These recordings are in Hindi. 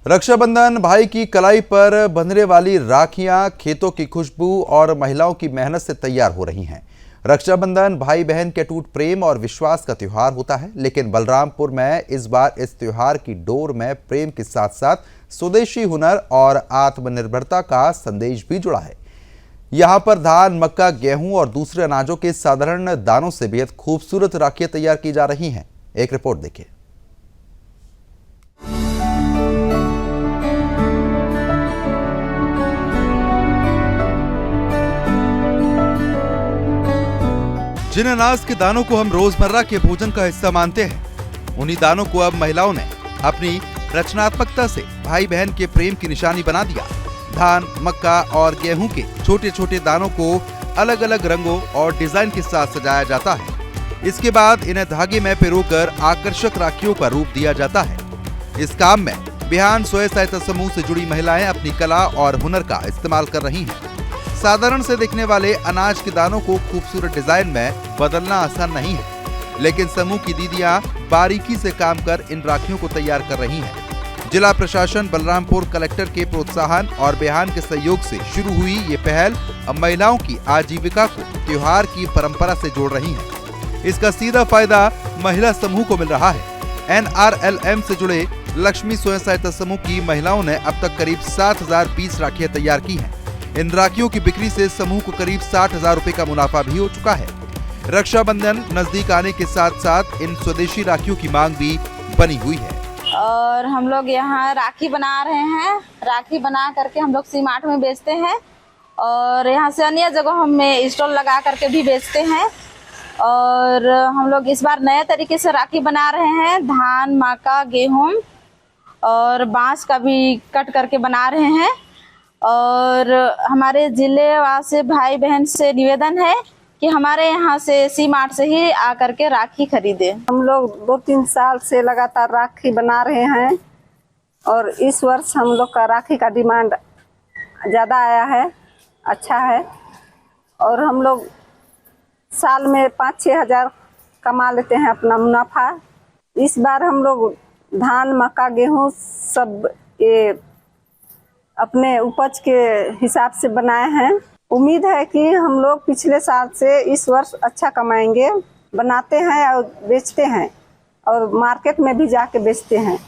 रक्षाबंधन भाई की कलाई पर बंधने वाली राखियां खेतों की खुशबू और महिलाओं की मेहनत से तैयार हो रही हैं। रक्षाबंधन भाई बहन के अटूट प्रेम और विश्वास का त्योहार होता है, लेकिन बलरामपुर में इस बार इस त्योहार की डोर में प्रेम के साथ साथ स्वदेशी हुनर और आत्मनिर्भरता का संदेश भी जुड़ा है। यहाँ पर धान, मक्का, गेहूं और दूसरे अनाजों के साधारण दानों से बेहद खूबसूरत राखियां तैयार की जा रही हैं। एक रिपोर्ट देखिए। जिन अनाज के दानों को हम रोजमर्रा के भोजन का हिस्सा मानते हैं, उन्हीं दानों को अब महिलाओं ने अपनी रचनात्मकता से भाई बहन के प्रेम की निशानी बना दिया। धान, मक्का और गेहूं के छोटे छोटे दानों को अलग अलग रंगों और डिजाइन के साथ सजाया जाता है। इसके बाद इन्हें धागे में पिरोकर आकर्षक राखियों का रूप दिया जाता है। इस काम में बिहान स्वयं सहायता समूह से जुड़ी महिलाएं अपनी कला और हुनर का इस्तेमाल कर रही हैं। साधारण से दिखने वाले अनाज के दानों को खूबसूरत डिजाइन में बदलना आसान नहीं है, लेकिन समूह की दीदियां बारीकी से काम कर इन राखियों को तैयार कर रही हैं। जिला प्रशासन, बलरामपुर कलेक्टर के प्रोत्साहन और बिहान के सहयोग से शुरू हुई ये पहल अब महिलाओं की आजीविका को त्योहार की परंपरा से जोड़ रही है। इसका सीधा फायदा महिला समूह को मिल रहा है। NRLM से जुड़े लक्ष्मी स्वयं सहायता समूह की महिलाओं ने अब तक करीब 7020 राखियां तैयार की हैं। इन राखियों की बिक्री से समूह को करीब 60,000 रुपए का मुनाफा भी हो चुका है। रक्षाबंधन नजदीक आने के साथ साथ इन स्वदेशी राखियों की मांग भी बनी हुई है। और हम लोग यहाँ राखी बना रहे हैं। राखी बना करके हम लोग सी-मार्ट में बेचते हैं और यहाँ से अन्य जगहों में स्टॉल लगा करके भी बेचते हैं। और हम लोग इस बार नए तरीके से राखी बना रहे हैं। धान, मक्का, गेहूं और बांस का भी कट करके बना रहे हैं। और हमारे जिले वासी भाई बहन से निवेदन है कि हमारे यहाँ से सी-मार्ट से ही आकर के राखी खरीदे। हम लोग 2-3 साल से लगातार राखी बना रहे हैं और इस वर्ष हम लोग का राखी का डिमांड ज़्यादा आया है, अच्छा है। और हम लोग साल में 5-6 हज़ार कमा लेते हैं अपना मुनाफा। इस बार हम लोग धान, मक्का, गेहूँ सब ये अपने उपज के हिसाब से बनाए हैं। उम्मीद है कि हम लोग पिछले साल से इस वर्ष अच्छा कमाएंगे। बनाते हैं और बेचते हैं और मार्केट में भी जाके बेचते हैं।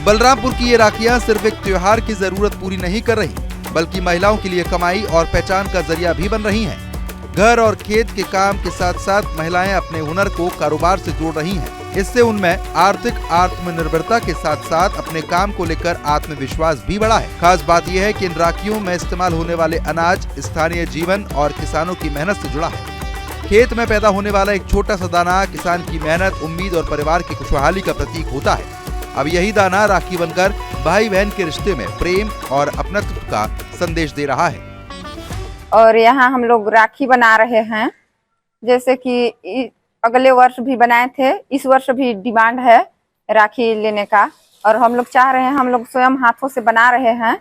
बलरामपुर की ये राखियां सिर्फ एक त्योहार की जरूरत पूरी नहीं कर रही, बल्कि महिलाओं के लिए कमाई और पहचान का जरिया भी बन रही हैं। घर और खेत के काम के साथ साथ महिलाएं अपने हुनर को कारोबार से जोड़ रही हैं। इससे उनमें आर्थिक आत्मनिर्भरता के साथ साथ अपने काम को लेकर आत्मविश्वास भी बढ़ा है। खास बात यह है कि इन राखियों में इस्तेमाल होने वाले अनाज स्थानीय जीवन और किसानों की मेहनत से जुड़ा है। खेत में पैदा होने वाला एक छोटा सा दाना किसान की मेहनत, उम्मीद और परिवार की खुशहाली का प्रतीक होता है। अब यही दाना राखी बनकर भाई बहन के रिश्ते में प्रेम और अपनत्व का संदेश दे रहा है। और यहाँ हम लोग राखी बना रहे हैं, जैसे कि अगले वर्ष भी बनाए थे, इस वर्ष भी डिमांड है राखी लेने का। और हम लोग चाह रहे हैं, हम लोग स्वयं हाथों से बना रहे हैं।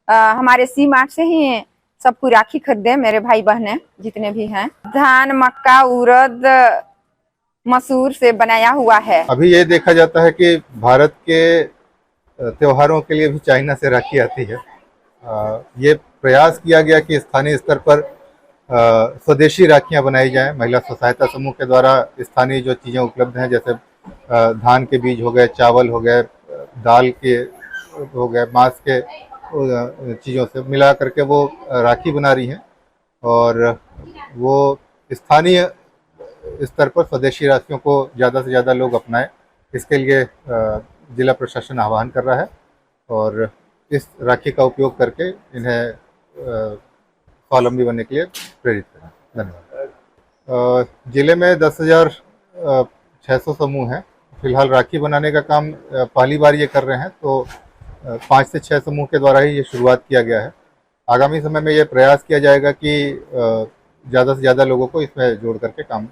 हमारे सी-मार्ट से ही सबको राखी खरीदे, मेरे भाई बहने जितने भी हैं। धान, मक्का, उड़द, मसूर से बनाया हुआ है। अभी ये देखा जाता है कि भारत के त्योहारों के लिए भी चाइना से राखी आती है। ये प्रयास किया गया कि स्थानीय स्तर पर स्वदेशी राखियां बनाई जाएं। महिला स्व सहायता समूह के द्वारा स्थानीय जो चीज़ें उपलब्ध हैं, जैसे धान के बीज हो गए, चावल हो गए, दाल के हो गए, मांस के चीज़ों से मिला करके वो राखी बना रही हैं। और वो स्थानीय स्तर पर स्वदेशी राखियों को ज़्यादा से ज़्यादा लोग अपनाएं, इसके लिए जिला प्रशासन आह्वान कर रहा है और इस राखी का उपयोग करके इन्हें स्वावलंबी बनने के लिए प्रेरित करें। धन्यवाद। जिले में 10,600 समूह हैं। फिलहाल राखी बनाने का काम पहली बार ये कर रहे हैं, तो 5 से 6 समूह के द्वारा ही ये शुरुआत किया गया है। आगामी समय में ये प्रयास किया जाएगा कि ज़्यादा से ज़्यादा लोगों को इसमें जोड़ करके काम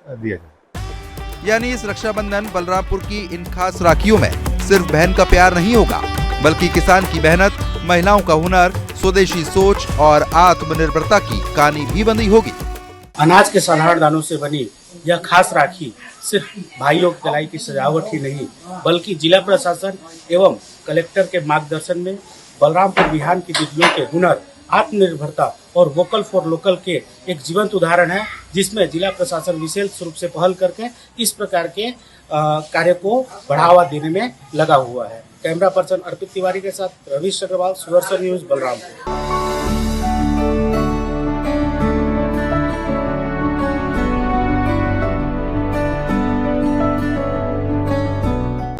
दिया जाए। यानी इस रक्षाबंधन बलरामपुर की इन खास राखियों में सिर्फ बहन का प्यार नहीं होगा, बल्कि किसान की मेहनत, महिलाओं का हुनर, स्वदेशी सोच और आत्मनिर्भरता की कहानी भी बंधी होगी। अनाज के साधारण दानों से बनी यह खास राखी सिर्फ भाइयों की कलाई की सजावट ही नहीं, बल्कि जिला प्रशासन एवं कलेक्टर के मार्गदर्शन में बलरामपुर बिहान की दीदियों के हुनर, आत्मनिर्भरता और वोकल फॉर लोकल के एक जीवंत उदाहरण है, जिसमें जिला प्रशासन विशेष रूप से पहल करके इस प्रकार के कार्य को बढ़ावा देने में लगा हुआ है। कैमरा पर्सन अर्पित तिवारी के साथ रवीश अग्रवाल, सुदर्शन न्यूज, बलरामपुर।